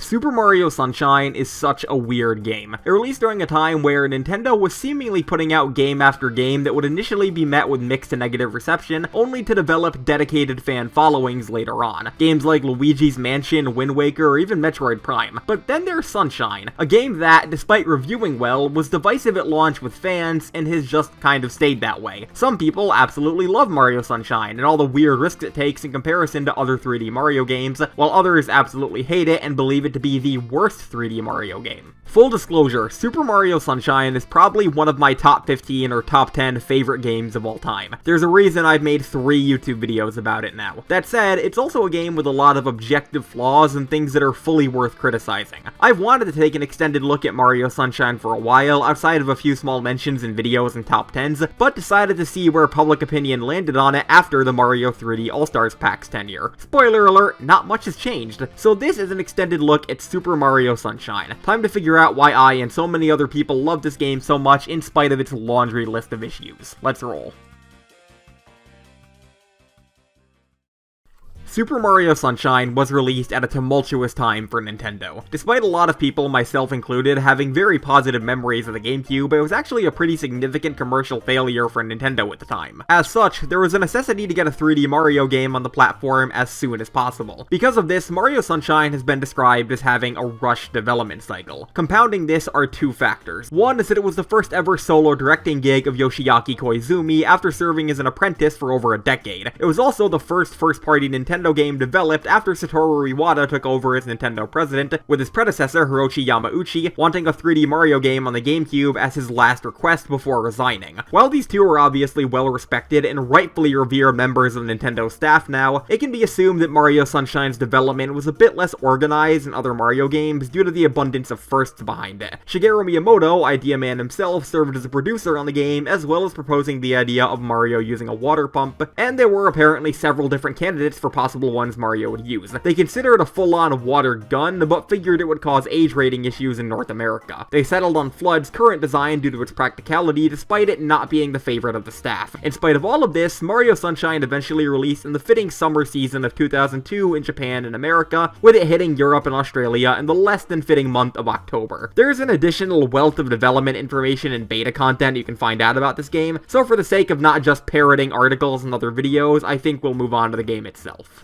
Super Mario Sunshine is such a weird game. It released during a time where Nintendo was seemingly putting out game after game that would initially be met with mixed to negative reception, only to develop dedicated fan followings later on. Games like Luigi's Mansion, Wind Waker, or even Metroid Prime. But then there's Sunshine, a game that, despite reviewing well, was divisive at launch with fans and has just kind of stayed that way. Some people absolutely love Mario Sunshine and all the weird risks it takes in comparison to other 3D Mario games, while others absolutely hate it and believe it to be the worst 3D Mario game. Full disclosure, Super Mario Sunshine is probably one of my top 15 or top 10 favorite games of all time. There's a reason I've made 3 YouTube videos about it now. That said, it's also a game with a lot of objective flaws and things that are fully worth criticizing. I've wanted to take an extended look at Mario Sunshine for a while, outside of a few small mentions in videos and top 10s, but decided to see where public opinion landed on it after the Mario 3D All-Stars Pack's tenure. Spoiler alert, not much has changed, so this is an extended look at Super Mario Sunshine. Time to figure out why I and so many other people love this game so much in spite of its laundry list of issues. Let's roll. Super Mario Sunshine was released at a tumultuous time for Nintendo. Despite a lot of people, myself included, having very positive memories of the GameCube, it was actually a pretty significant commercial failure for Nintendo at the time. As such, there was a necessity to get a 3D Mario game on the platform as soon as possible. Because of this, Mario Sunshine has been described as having a rushed development cycle. Compounding this are 2 factors. One is that it was the first ever solo directing gig of Yoshiaki Koizumi after serving as an apprentice for over a decade. It was also the first-party Nintendo game developed after Satoru Iwata took over as Nintendo president, with his predecessor Hiroshi Yamauchi wanting a 3D Mario game on the GameCube as his last request before resigning. While these two are obviously well-respected and rightfully revered members of Nintendo's staff now, it can be assumed that Mario Sunshine's development was a bit less organized than other Mario games due to the abundance of firsts behind it. Shigeru Miyamoto, Idea Man himself, served as a producer on the game, as well as proposing the idea of Mario using a water pump, and there were apparently several different candidates for possible ones Mario would use. They considered a full-on water gun, but figured it would cause age rating issues in North America. They settled on FLUDD's current design due to its practicality, despite it not being the favorite of the staff. In spite of all of this, Mario Sunshine eventually released in the fitting summer season of 2002 in Japan and America, with it hitting Europe and Australia in the less than fitting month of October. There's an additional wealth of development information and beta content you can find out about this game, so for the sake of not just parroting articles and other videos, I think we'll move on to the game itself.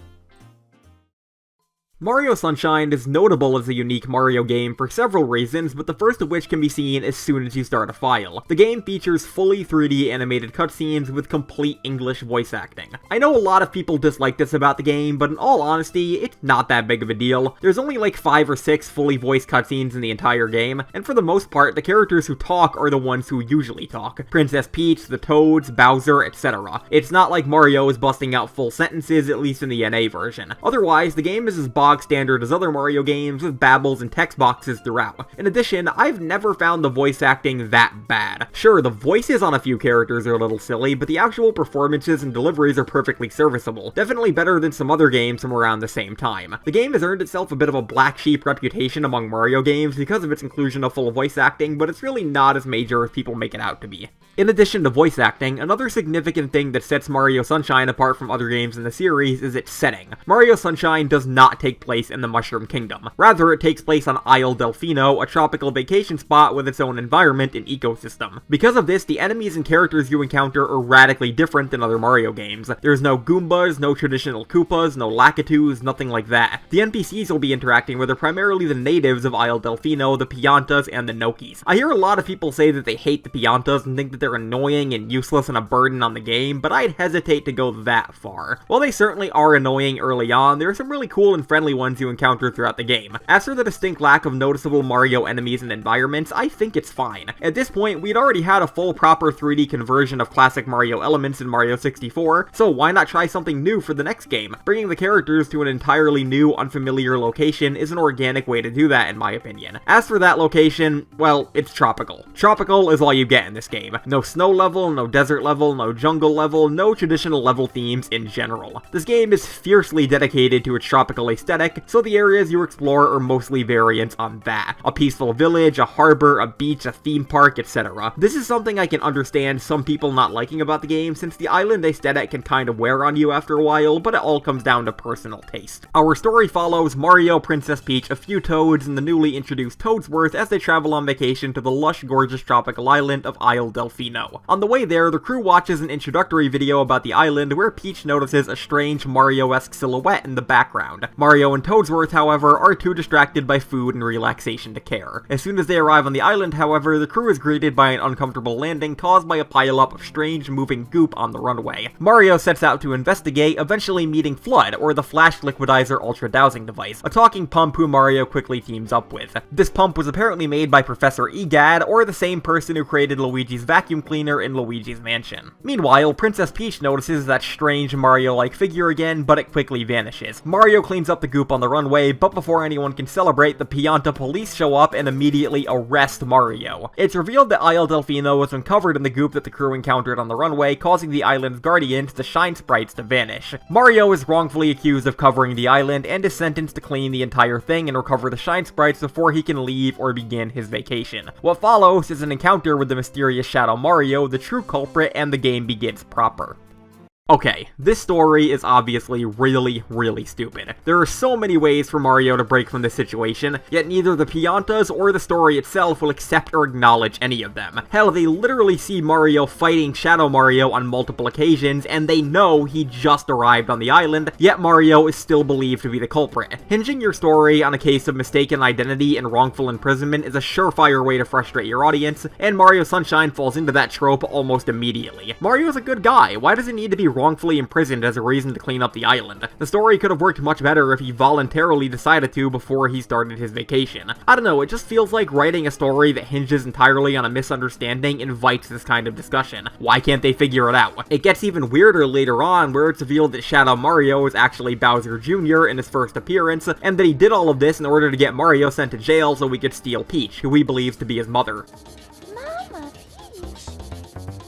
Mario Sunshine is notable as a unique Mario game for several reasons, but the first of which can be seen as soon as you start a file. The game features fully 3D animated cutscenes with complete English voice acting. I know a lot of people dislike this about the game, but in all honesty, it's not that big of a deal. There's only like 5 or 6 fully voiced cutscenes in the entire game, and for the most part, the characters who talk are the ones who usually talk. Princess Peach, the Toads, Bowser, etc. It's not like Mario is busting out full sentences, at least in the NA version. Otherwise, the game is as bog standard as other Mario games with babbles and text boxes throughout. In addition, I've never found the voice acting that bad. Sure, the voices on a few characters are a little silly, but the actual performances and deliveries are perfectly serviceable. Definitely better than some other games from around the same time. The game has earned itself a bit of a black sheep reputation among Mario games because of its inclusion of full voice acting, but it's really not as major as people make it out to be. In addition to voice acting, another significant thing that sets Mario Sunshine apart from other games in the series is its setting. Mario Sunshine does not take place in the Mushroom Kingdom. Rather, it takes place on Isle Delfino, a tropical vacation spot with its own environment and ecosystem. Because of this, the enemies and characters you encounter are radically different than other Mario games. There's no Goombas, no traditional Koopas, no Lakitus, nothing like that. The NPCs you'll be interacting with are primarily the natives of Isle Delfino, the Piantas, and the Nokis. I hear a lot of people say that they hate the Piantas and think that they're annoying and useless and a burden on the game, but I'd hesitate to go that far. While they certainly are annoying early on, there are some really cool and friendly ones you encounter throughout the game. As for the distinct lack of noticeable Mario enemies and environments, I think it's fine. At this point, we'd already had a full proper 3D conversion of classic Mario elements in Mario 64, so why not try something new for the next game? Bringing the characters to an entirely new, unfamiliar location is an organic way to do that, in my opinion. As for that location, well, it's tropical. Tropical is all you get in this game. No snow level, no desert level, no jungle level, no traditional level themes in general. This game is fiercely dedicated to its tropical aesthetic aesthetic, so the areas you explore are mostly variants on that. A peaceful village, a harbor, a beach, a theme park, etc. This is something I can understand some people not liking about the game, since the island aesthetic can kind of wear on you after a while, but it all comes down to personal taste. Our story follows Mario, Princess Peach, a few Toads, and the newly introduced Toadsworth as they travel on vacation to the lush, gorgeous tropical island of Isle Delfino. On the way there, the crew watches an introductory video about the island where Peach notices a strange Mario-esque silhouette in the background. Mario and Toadsworth, however, are too distracted by food and relaxation to care. As soon as they arrive on the island, however, the crew is greeted by an uncomfortable landing caused by a pileup of strange moving goop on the runway. Mario sets out to investigate, eventually meeting FLUDD, or the Flash Liquidizer Ultra Dowsing Device, a talking pump who Mario quickly teams up with. This pump was apparently made by Professor Egad, or the same person who created Luigi's vacuum cleaner in Luigi's Mansion. Meanwhile, Princess Peach notices that strange Mario-like figure again, but it quickly vanishes. Mario cleans up the goop on the runway, but before anyone can celebrate, the Pianta police show up and immediately arrest Mario. It's revealed that Isle Delfino was uncovered in the goop that the crew encountered on the runway, causing the island's guardians, the Shine Sprites, to vanish. Mario is wrongfully accused of covering the island and is sentenced to clean the entire thing and recover the Shine Sprites before he can leave or begin his vacation. What follows is an encounter with the mysterious Shadow Mario, the true culprit, and the game begins proper. Okay, this story is obviously really stupid. There are so many ways for Mario to break from this situation, yet neither the Piantas or the story itself will accept or acknowledge any of them. Hell, they literally see Mario fighting Shadow Mario on multiple occasions, and they know he just arrived on the island, yet Mario is still believed to be the culprit. Hinging your story on a case of mistaken identity and wrongful imprisonment is a surefire way to frustrate your audience, and Mario Sunshine falls into that trope almost immediately. Mario's a good guy, why does he need to be wrongfully imprisoned as a reason to clean up the island? The story could have worked much better if he voluntarily decided to before he started his vacation. I don't know, it just feels like writing a story that hinges entirely on a misunderstanding invites this kind of discussion. Why can't they figure it out? It gets even weirder later on, where it's revealed that Shadow Mario is actually Bowser Jr. in his first appearance, and that he did all of this in order to get Mario sent to jail so he could steal Peach, who he believes to be his mother. Mama, Peach.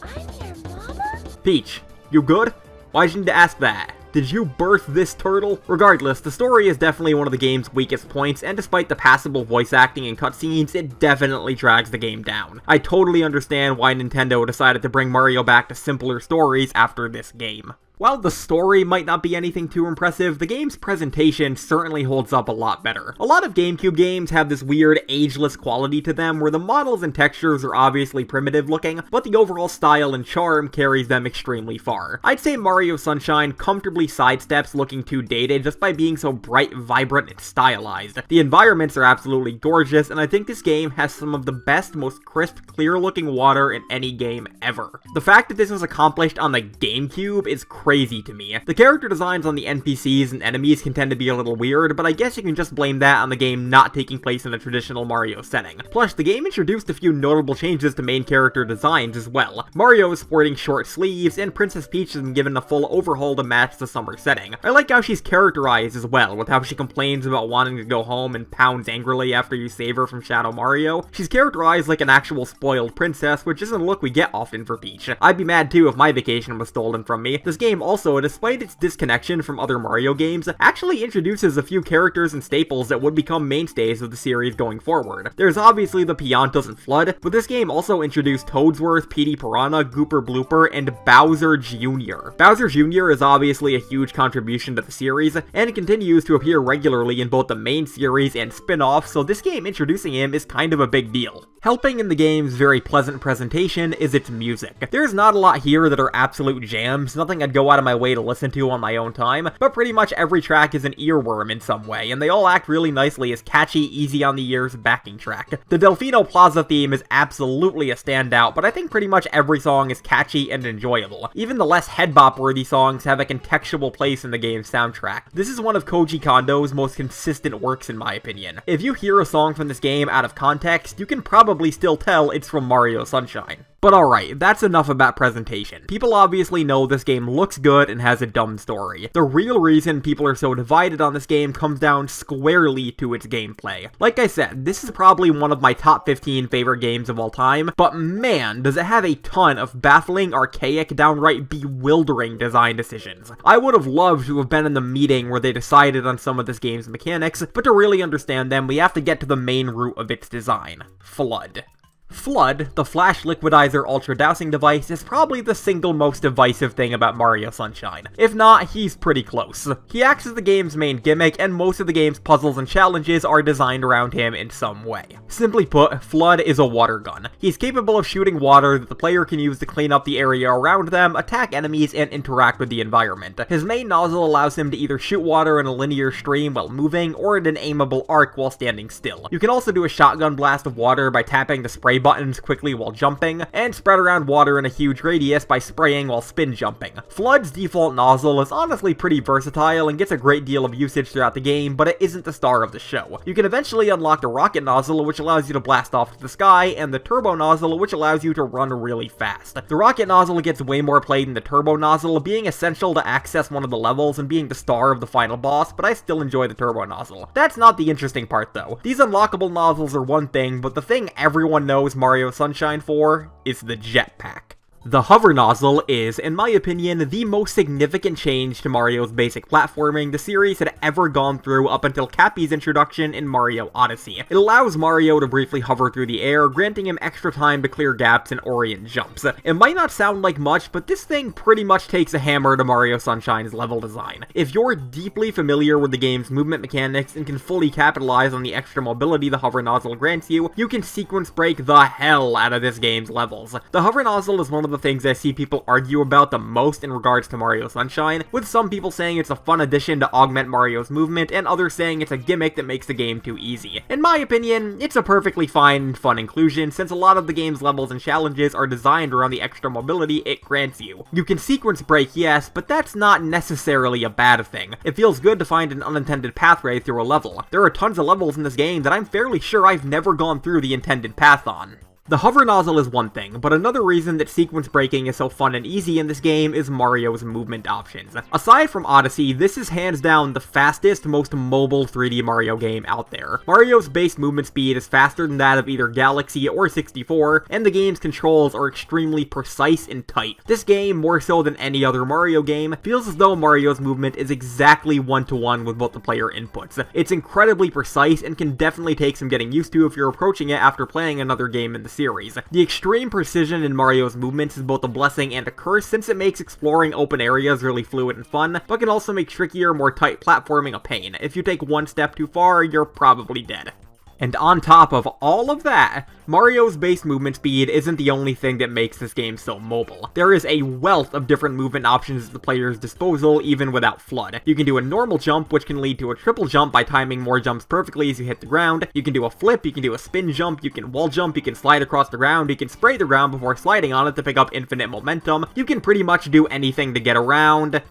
I'm your mama? Peach, you good? Why'd you need to ask that? Did you birth this turtle? Regardless, the story is definitely one of the game's weakest points, and despite the passable voice acting and cutscenes, it definitely drags the game down. I totally understand why Nintendo decided to bring Mario back to simpler stories after this game. While the story might not be anything too impressive, the game's presentation certainly holds up a lot better. A lot of GameCube games have this weird, ageless quality to them where the models and textures are obviously primitive looking, but the overall style and charm carries them extremely far. I'd say Mario Sunshine comfortably sidesteps looking too dated just by being so bright, vibrant, and stylized. The environments are absolutely gorgeous, and I think this game has some of the best, most crisp, clear-looking water in any game ever. The fact that this was accomplished on the GameCube is crazy to me. The character designs on the NPCs and enemies can tend to be a little weird, but I guess you can just blame that on the game not taking place in a traditional Mario setting. Plus, the game introduced a few notable changes to main character designs as well. Mario is sporting short sleeves, and Princess Peach has been given a full overhaul to match the summer setting. I like how she's characterized as well, with how she complains about wanting to go home and pounds angrily after you save her from Shadow Mario. She's characterized like an actual spoiled princess, which isn't a look we get often for Peach. I'd be mad too if my vacation was stolen from me. This game also, despite its disconnection from other Mario games, actually introduces a few characters and staples that would become mainstays of the series going forward. There's obviously the Piantas and FLUDD, but this game also introduced Toadsworth, Petey Piranha, Gooper Blooper, and Bowser Jr. Bowser Jr. is obviously a huge contribution to the series, and continues to appear regularly in both the main series and spin-offs, so this game introducing him is kind of a big deal. Helping in the game's very pleasant presentation is its music. There's not a lot here that are absolute jams, nothing I'd go out of my way to listen to on my own time, but pretty much every track is an earworm in some way, and they all act really nicely as catchy, easy on the ears backing track. The Delfino Plaza theme is absolutely a standout, but I think pretty much every song is catchy and enjoyable. Even the less head-bop-worthy songs have a contextual place in the game's soundtrack. This is one of Koji Kondo's most consistent works in my opinion. If you hear a song from this game out of context, you can probably still tell it's from Mario Sunshine. But alright, that's enough about presentation. People obviously know this game looks good and has a dumb story. The real reason people are so divided on this game comes down squarely to its gameplay. Like I said, this is probably one of my top 15 favorite games of all time, but man, does it have a ton of baffling, archaic, downright bewildering design decisions. I would have loved to have been in the meeting where they decided on some of this game's mechanics, but to really understand them, we have to get to the main root of its design: FLUDD. FLUDD, the Flash Liquidizer Ultra Dousing device, is probably the single most divisive thing about Mario Sunshine. If not, he's pretty close. He acts as the game's main gimmick, and most of the game's puzzles and challenges are designed around him in some way. Simply put, FLUDD is a water gun. He's capable of shooting water that the player can use to clean up the area around them, attack enemies, and interact with the environment. His main nozzle allows him to either shoot water in a linear stream while moving, or in an aimable arc while standing still. You can also do a shotgun blast of water by tapping the spray buttons quickly while jumping, and spread around water in a huge radius by spraying while spin jumping. FLUDD's default nozzle is honestly pretty versatile and gets a great deal of usage throughout the game, but it isn't the star of the show. You can eventually unlock the rocket nozzle, which allows you to blast off to the sky, and the turbo nozzle, which allows you to run really fast. The rocket nozzle gets way more play than the turbo nozzle, being essential to access one of the levels and being the star of the final boss, but I still enjoy the turbo nozzle. That's not the interesting part though. These unlockable nozzles are one thing, but the thing everyone knows Mario Sunshine for is the jetpack. The hover nozzle is, in my opinion, the most significant change to Mario's basic platforming the series had ever gone through up until Cappy's introduction in Mario Odyssey. It allows Mario to briefly hover through the air, granting him extra time to clear gaps and orient jumps. It might not sound like much, but this thing pretty much takes a hammer to Mario Sunshine's level design. If you're deeply familiar with the game's movement mechanics and can fully capitalize on the extra mobility the hover nozzle grants you, you can sequence break the hell out of this game's levels. The hover nozzle is one of the things I see people argue about the most in regards to Mario Sunshine, with some people saying it's a fun addition to augment Mario's movement, and others saying it's a gimmick that makes the game too easy. In my opinion, it's a perfectly fine and fun inclusion, since a lot of the game's levels and challenges are designed around the extra mobility it grants you. You can sequence break, yes, but that's not necessarily a bad thing. It feels good to find an unintended pathway through a level. There are tons of levels in this game that I'm fairly sure I've never gone through the intended path on. The hover nozzle is one thing, but another reason that sequence breaking is so fun and easy in this game is Mario's movement options. Aside from Odyssey, this is hands down the fastest, most mobile 3D Mario game out there. Mario's base movement speed is faster than that of either Galaxy or 64, and the game's controls are extremely precise and tight. This game, more so than any other Mario game, feels as though Mario's movement is exactly one-to-one with what the player inputs. It's incredibly precise and can definitely take some getting used to if you're approaching it after playing another game in the series. The extreme precision in Mario's movements is both a blessing and a curse, since it makes exploring open areas really fluid and fun, but can also make trickier, more tight platforming a pain. If you take one step too far, you're probably dead. And on top of all of that, Mario's base movement speed isn't the only thing that makes this game so mobile. There is a wealth of different movement options at the player's disposal, even without FLUDD. You can do a normal jump, which can lead to a triple jump by timing more jumps perfectly as you hit the ground. You can do a flip, you can do a spin jump, you can wall jump, you can slide across the ground, you can spray the ground before sliding on it to pick up infinite momentum. You can pretty much do anything to get around,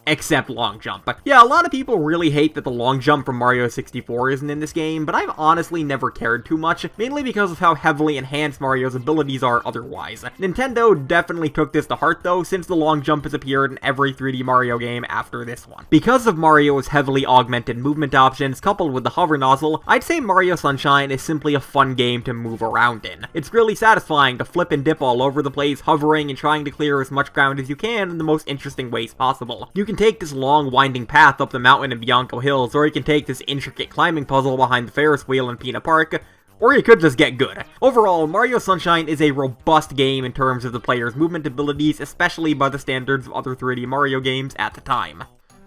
except long jump. Yeah, a lot of people really hate that the long jump from Mario 64 isn't in this game, but I've honestly never cared too much, mainly because of how heavily enhanced Mario's abilities are otherwise. Nintendo definitely took this to heart though, since the long jump has appeared in every 3D Mario game after this one. Because of Mario's heavily augmented movement options, coupled with the hover nozzle, I'd say Mario Sunshine is simply a fun game to move around in. It's really satisfying to flip and dip all over the place, hovering and trying to clear as much ground as you can in the most interesting ways possible. You can take this long winding path up the mountain in Bianco Hills, or you can take this intricate climbing puzzle behind the Ferris wheel in Peanut Park, or you could just get good. Overall, Mario Sunshine is a robust game in terms of the player's movement abilities, especially by the standards of other 3D Mario games at the time.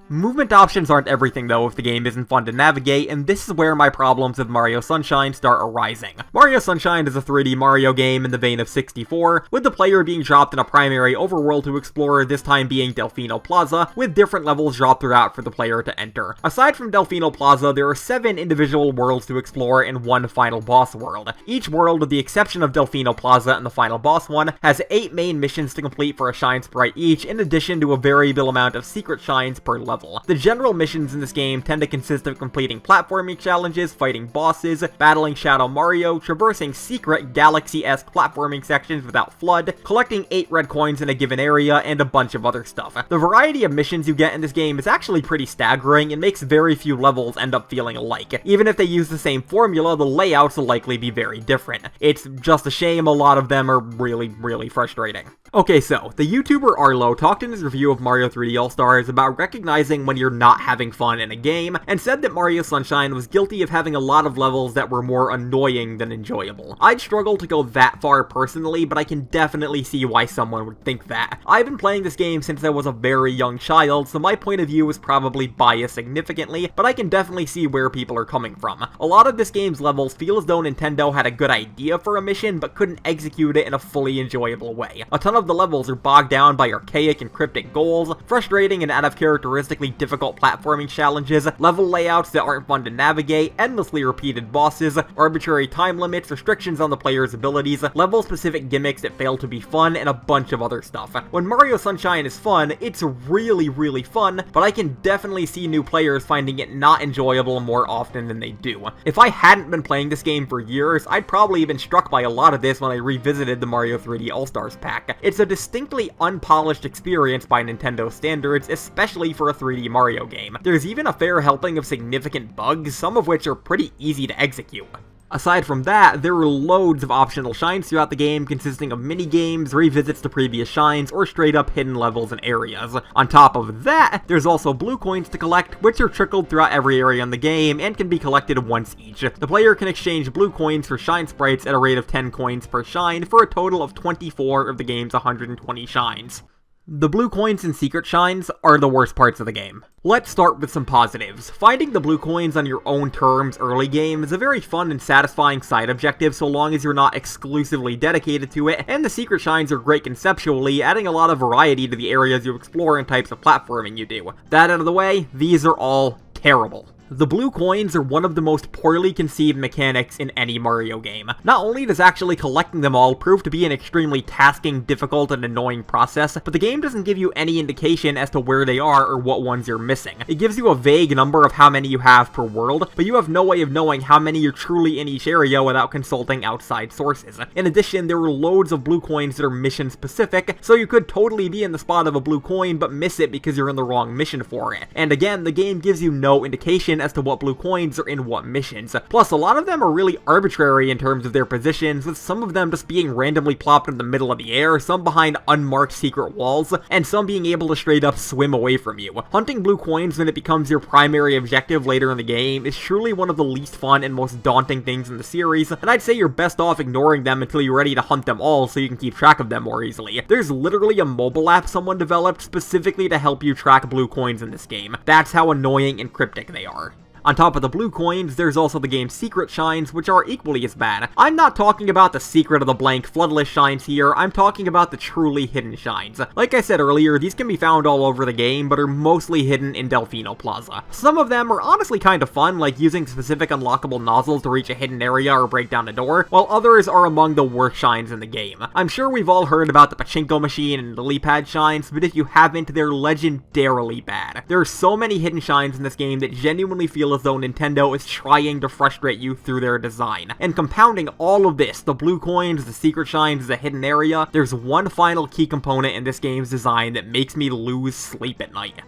Movement options aren't everything though if the game isn't fun to navigate, and this is where my problems with Mario Sunshine start arising. Mario Sunshine is a 3D Mario game in the vein of 64, with the player being dropped in a primary overworld to explore, this time being Delfino Plaza, with different levels dropped throughout for the player to enter. Aside from Delfino Plaza, there are 7 individual worlds to explore and 1 final boss world. Each world, with the exception of Delfino Plaza and the final boss one, has 8 main missions to complete for a shine sprite each, in addition to a variable amount of secret shines per level. level. The general missions in this game tend to consist of completing platforming challenges, fighting bosses, battling Shadow Mario, traversing secret galaxy-esque platforming sections without FLUDD, collecting 8 red coins in a given area, and a bunch of other stuff. The variety of missions you get in this game is actually pretty staggering and makes very few levels end up feeling alike. Even if they use the same formula, the layouts will likely be very different. It's just a shame a lot of them are really frustrating. Okay, so, the YouTuber Arlo talked in his review of Mario 3D All-Stars about recognizing when you're not having fun in a game, and said that Mario Sunshine was guilty of having a lot of levels that were more annoying than enjoyable. I'd struggle to go that far personally, but I can definitely see why someone would think that. I've been playing this game since I was a very young child, so my point of view is probably biased significantly, but I can definitely see where people are coming from. A lot of this game's levels feel as though Nintendo had a good idea for a mission, but couldn't execute it in a fully enjoyable way. A ton of the levels are bogged down by archaic and cryptic goals, frustrating and out-of-characteristically difficult platforming challenges, level layouts that aren't fun to navigate, endlessly repeated bosses, arbitrary time limits, restrictions on the player's abilities, level-specific gimmicks that fail to be fun, and a bunch of other stuff. When Mario Sunshine is fun, it's really fun, but I can definitely see new players finding it not enjoyable more often than they do. If I hadn't been playing this game for years, I'd probably have been struck by a lot of this when I revisited the Mario 3D All-Stars pack. It's a distinctly unpolished experience by Nintendo standards, especially for a 3D Mario game. There's even a fair helping of significant bugs, some of which are pretty easy to execute. Aside from that, there are loads of optional shines throughout the game, consisting of mini-games, revisits to previous shines, or straight-up hidden levels and areas. On top of that, there's also blue coins to collect, which are trickled throughout every area in the game, and can be collected once each. The player can exchange blue coins for shine sprites at a rate of 10 coins per shine, for a total of 24 of the game's 120 shines. The blue coins and secret shines are the worst parts of the game. Let's start with some positives. Finding the blue coins on your own terms early game is a very fun and satisfying side objective so long as you're not exclusively dedicated to it, and the secret shines are great conceptually, adding a lot of variety to the areas you explore and types of platforming you do. That out of the way, these are all terrible. The blue coins are one of the most poorly conceived mechanics in any Mario game. Not only does actually collecting them all prove to be an extremely tasking, difficult, and annoying process, but the game doesn't give you any indication as to where they are or what ones you're missing. It gives you a vague number of how many you have per world, but you have no way of knowing how many are truly in each area without consulting outside sources. In addition, there are loads of blue coins that are mission specific, so you could totally be in the spot of a blue coin but miss it because you're in the wrong mission for it. And again, the game gives you no indication as to what blue coins are in what missions. Plus, a lot of them are really arbitrary in terms of their positions, with some of them just being randomly plopped in the middle of the air, some behind unmarked secret walls, and some being able to straight up swim away from you. Hunting blue coins when it becomes your primary objective later in the game is truly one of the least fun and most daunting things in the series, and I'd say you're best off ignoring them until you're ready to hunt them all so you can keep track of them more easily. There's literally a mobile app someone developed specifically to help you track blue coins in this game. That's how annoying and cryptic they are. On top of the blue coins, there's also the game's secret shines, which are equally as bad. I'm not talking about the secret of the blank FLUDDless shines here, I'm talking about the truly hidden shines. Like I said earlier, these can be found all over the game, but are mostly hidden in Delfino Plaza. Some of them are honestly kind of fun, like using specific unlockable nozzles to reach a hidden area or break down a door, while others are among the worst shines in the game. I'm sure we've all heard about the pachinko machine and lily pad shines, but if you haven't, they're legendarily bad. There are so many hidden shines in this game that genuinely feel as though Nintendo is trying to frustrate you through their design. And compounding all of this, the blue coins, the secret shines, the hidden area, there's one final key component in this game's design that makes me lose sleep at night.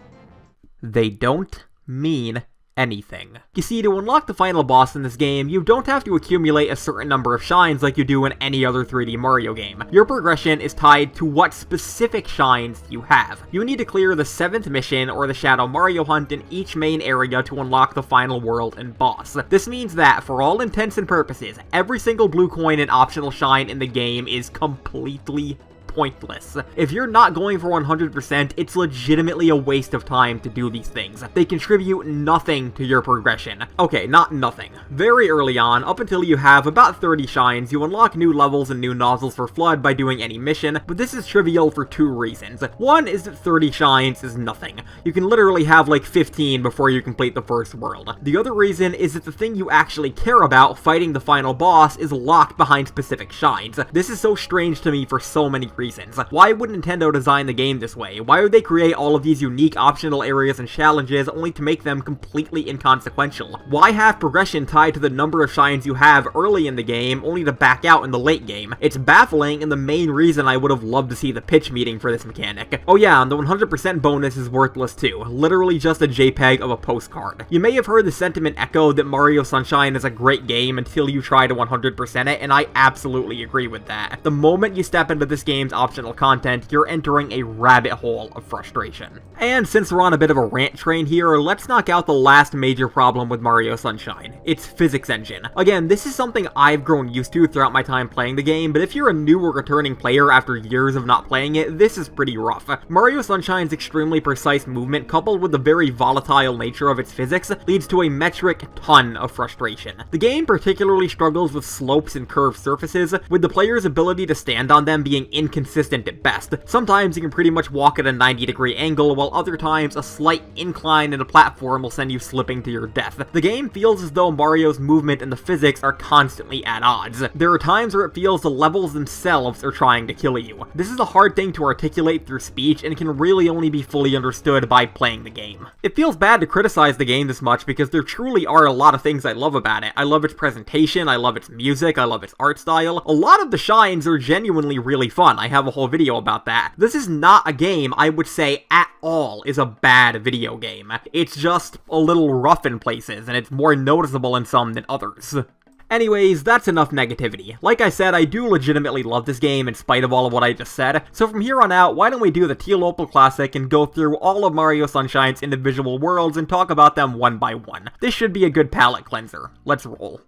They don't mean anything. You see, to unlock the final boss in this game, you don't have to accumulate a certain number of shines like you do in any other 3D Mario game. Your progression is tied to what specific shines you have. You need to clear the 7th mission or the Shadow Mario hunt in each main area to unlock the final world and boss. This means that, for all intents and purposes, every single blue coin and optional shine in the game is completely pointless. If you're not going for 100%, it's legitimately a waste of time to do these things. They contribute nothing to your progression. Okay, not nothing. Very early on, up until you have about 30 shines, you unlock new levels and new nozzles for FLUDD by doing any mission, but this is trivial for 2 reasons. One is that 30 shines is nothing. You can literally have like 15 before you complete the first world. The other reason is that the thing you actually care about, fighting the final boss, is locked behind specific shines. This is so strange to me for so many reasons. reasons. Why would Nintendo design the game this way? Why would they create all of these unique optional areas and challenges only to make them completely inconsequential? Why have progression tied to the number of shines you have early in the game, only to back out in the late game? It's baffling, and the main reason I would have loved to see the pitch meeting for this mechanic. Oh yeah, and the 100% bonus is worthless too. Literally just a JPEG of a postcard. You may have heard the sentiment echoed that Mario Sunshine is a great game until you try to 100% it, and I absolutely agree with that. The moment you step into this game's optional content, you're entering a rabbit hole of frustration. And since we're on a bit of a rant train here, let's knock out the last major problem with Mario Sunshine. Its physics engine. Again, this is something I've grown used to throughout my time playing the game, but if you're a new or returning player after years of not playing it, this is pretty rough. Mario Sunshine's extremely precise movement, coupled with the very volatile nature of its physics, leads to a metric ton of frustration. The game particularly struggles with slopes and curved surfaces, with the player's ability to stand on them being inconsistent at best. Sometimes you can pretty much walk at a 90-degree angle, while other times a slight incline in a platform will send you slipping to your death. The game feels as though Mario's movement and the physics are constantly at odds. There are times where it feels the levels themselves are trying to kill you. This is a hard thing to articulate through speech, and can really only be fully understood by playing the game. It feels bad to criticize the game this much because there truly are a lot of things I love about it. I love its presentation, I love its music, I love its art style. A lot of the shines are genuinely really fun. I have a whole video about that. This is not a game I would say at all is a bad video game. It's just a little rough in places, and it's more noticeable in some than others. Anyways, that's enough negativity. Like I said, I do legitimately love this game in spite of all of what I just said, so from here on out, why don't we do the Teal-Opal Classic and go through all of Mario Sunshine's individual worlds and talk about them one by one. This should be a good palate cleanser. Let's roll.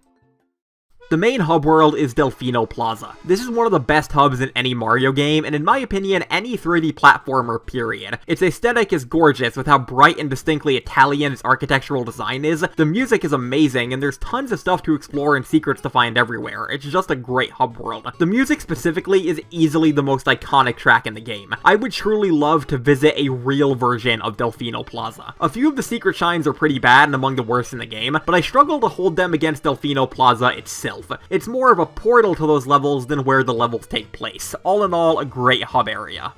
The main hub world is Delfino Plaza. This is one of the best hubs in any Mario game, and in my opinion, any 3D platformer, period. Its aesthetic is gorgeous with how bright and distinctly Italian its architectural design is. The music is amazing, and there's tons of stuff to explore and secrets to find everywhere. It's just a great hub world. The music specifically is easily the most iconic track in the game. I would truly love to visit a real version of Delfino Plaza. A few of the secret shines are pretty bad and among the worst in the game, but I struggle to hold them against Delfino Plaza itself. It's more of a portal to those levels than where the levels take place. All in all, a great hub area.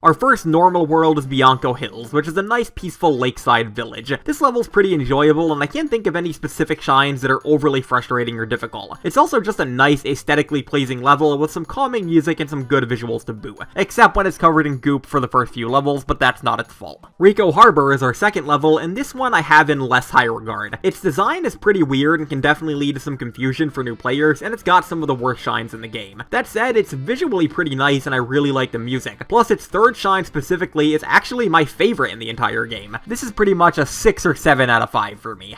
Our first normal world is Bianco Hills, which is a nice peaceful lakeside village. This level's pretty enjoyable, and I can't think of any specific shines that are overly frustrating or difficult. It's also just a nice, aesthetically pleasing level with some calming music and some good visuals to boot. Except when it's covered in goop for the first few levels, but that's not its fault. Rico Harbor is our second level, and this one I have in less high regard. Its design is pretty weird and can definitely lead to some confusion for new players, and it's got some of the worst shines in the game. That said, it's visually pretty nice and I really like the music. Plus, its third shine specifically is actually my favorite in the entire game. This is pretty much a 6 or 7 out of 5 for me.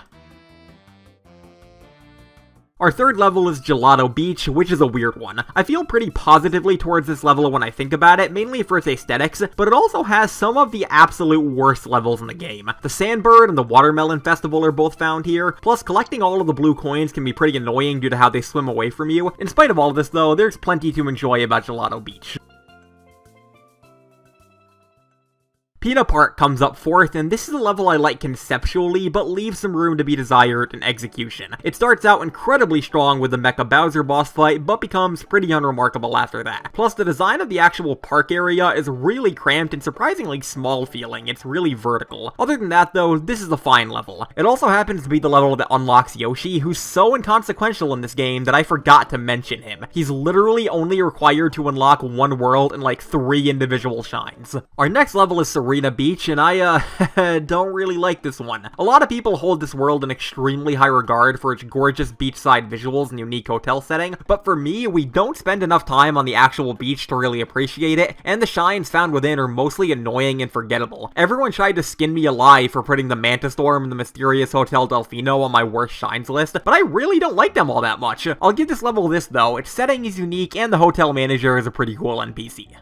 Our third level is Gelato Beach, which is a weird one. I feel pretty positively towards this level when I think about it, mainly for its aesthetics, but it also has some of the absolute worst levels in the game. The Sandbird and the Watermelon Festival are both found here, plus collecting all of the blue coins can be pretty annoying due to how they swim away from you. In spite of all of this though, there's plenty to enjoy about Gelato Beach. Peanut Park comes up fourth, and this is a level I like conceptually, but leaves some room to be desired in execution. It starts out incredibly strong with the Mecha Bowser boss fight, but becomes pretty unremarkable after that. Plus, the design of the actual park area is really cramped and surprisingly small feeling. It's really vertical. Other than that though, this is a fine level. It also happens to be the level that unlocks Yoshi, who's so inconsequential in this game that I forgot to mention him. He's literally only required to unlock one world and like 3 individual shines. Our next level is Serena Beach, and I don't really like this one. A lot of people hold this world in extremely high regard for its gorgeous beachside visuals and unique hotel setting, but for me, we don't spend enough time on the actual beach to really appreciate it, and the shines found within are mostly annoying and forgettable. Everyone tried to skin me alive for putting the Manta Storm and the mysterious Hotel Delfino on my worst shines list, but I really don't like them all that much. I'll give this level this though, its setting is unique and the hotel manager is a pretty cool NPC.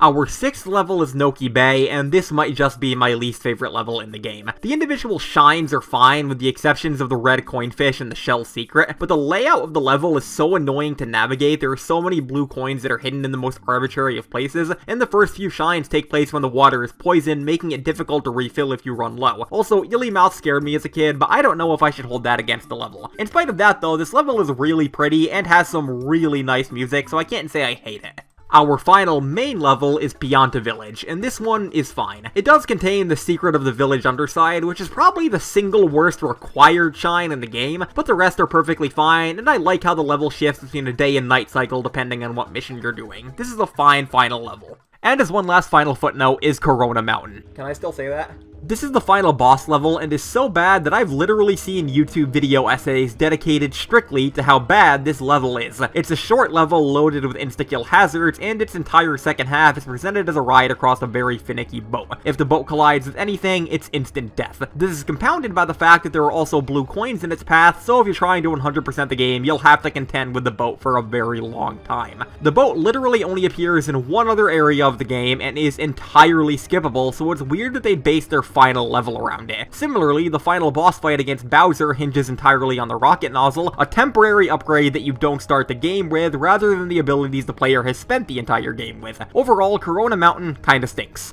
Our 6th level is Noki Bay, and this might just be my least favorite level in the game. The individual shines are fine, with the exceptions of the red coinfish and the shell secret, but the layout of the level is so annoying to navigate. There are so many blue coins that are hidden in the most arbitrary of places, and the first few shines take place when the water is poisoned, making it difficult to refill if you run low. Also, Illy Mouth scared me as a kid, but I don't know if I should hold that against the level. In spite of that though, this level is really pretty and has some really nice music, so I can't say I hate it. Our final main level is Pianta Village, and this one is fine. It does contain the secret of the village underside, which is probably the single worst required shine in the game, but the rest are perfectly fine, and I like how the level shifts between a day and night cycle depending on what mission you're doing. This is a fine final level. And as one last final footnote is Corona Mountain. Can I still say that? This is the final boss level and is so bad that I've literally seen YouTube video essays dedicated strictly to how bad this level is. It's a short level loaded with insta-kill hazards, and its entire second half is presented as a ride across a very finicky boat. If the boat collides with anything, it's instant death. This is compounded by the fact that there are also blue coins in its path, so if you're trying to 100% the game, you'll have to contend with the boat for a very long time. The boat literally only appears in one other area of the game and is entirely skippable, so it's weird that they base their final level around it. Similarly, the final boss fight against Bowser hinges entirely on the rocket nozzle, a temporary upgrade that you don't start the game with, rather than the abilities the player has spent the entire game with. Overall, Corona Mountain kinda stinks.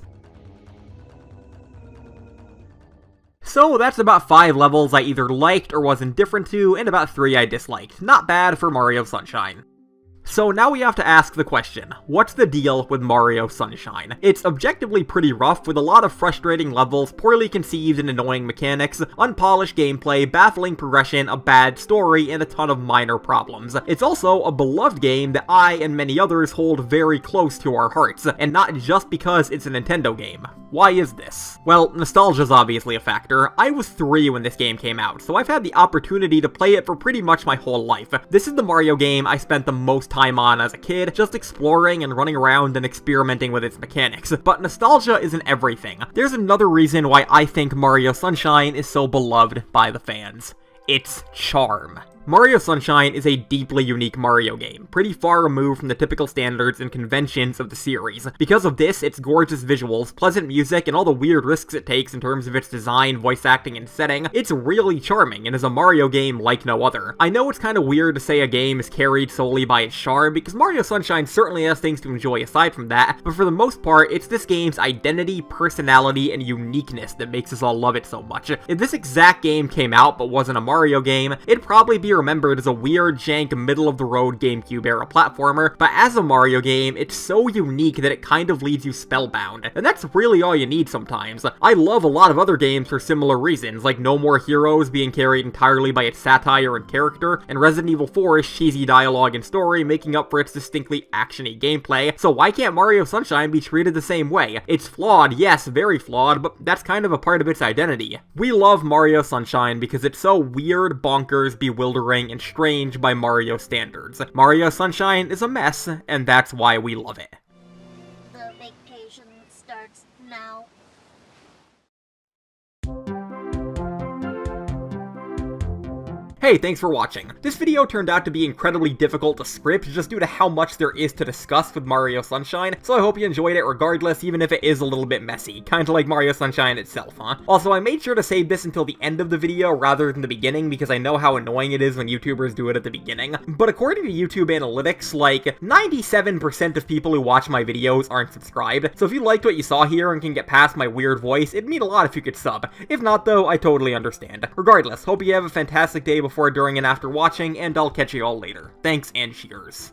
So that's about 5 levels I either liked or was indifferent to, and about 3 I disliked. Not bad for Mario Sunshine. So now we have to ask the question, what's the deal with Mario Sunshine? It's objectively pretty rough, with a lot of frustrating levels, poorly conceived and annoying mechanics, unpolished gameplay, baffling progression, a bad story, and a ton of minor problems. It's also a beloved game that I and many others hold very close to our hearts, and not just because it's a Nintendo game. Why is this? Well, nostalgia's obviously a factor. I was 3 when this game came out, so I've had the opportunity to play it for pretty much my whole life. This is the Mario game I spent the most time on as a kid, just exploring and running around and experimenting with its mechanics. But nostalgia isn't everything. There's another reason why I think Mario Sunshine is so beloved by the fans. Its charm. Mario Sunshine is a deeply unique Mario game, pretty far removed from the typical standards and conventions of the series. Because of this, its gorgeous visuals, pleasant music, and all the weird risks it takes in terms of its design, voice acting, and setting, it's really charming and is a Mario game like no other. I know it's kinda weird to say a game is carried solely by its charm, because Mario Sunshine certainly has things to enjoy aside from that, but for the most part, it's this game's identity, personality, and uniqueness that makes us all love it so much. If this exact game came out but wasn't a Mario game, it'd probably be remembered as a weird, jank, middle-of-the-road GameCube-era platformer, but as a Mario game, it's so unique that it kind of leaves you spellbound, and that's really all you need sometimes. I love a lot of other games for similar reasons, like No More Heroes being carried entirely by its satire and character, and Resident Evil 4's cheesy dialogue and story making up for its distinctly action-y gameplay, so why can't Mario Sunshine be treated the same way? It's flawed, yes, very flawed, but that's kind of a part of its identity. We love Mario Sunshine because it's so weird, bonkers, bewildering, and strange by Mario standards. Mario Sunshine is a mess, and that's why we love it. The vacation starts now. Hey, thanks for watching. This video turned out to be incredibly difficult to script just due to how much there is to discuss with Mario Sunshine, so I hope you enjoyed it regardless, even if it is a little bit messy, kinda like Mario Sunshine itself, huh? Also, I made sure to save this until the end of the video rather than the beginning because I know how annoying it is when YouTubers do it at the beginning, but according to YouTube analytics, like, 97% of people who watch my videos aren't subscribed, so if you liked what you saw here and can get past my weird voice, it'd mean a lot if you could sub. If not though, I totally understand. Regardless, hope you have a fantastic day before, during, and after watching, and I'll catch you all later. Thanks, and cheers.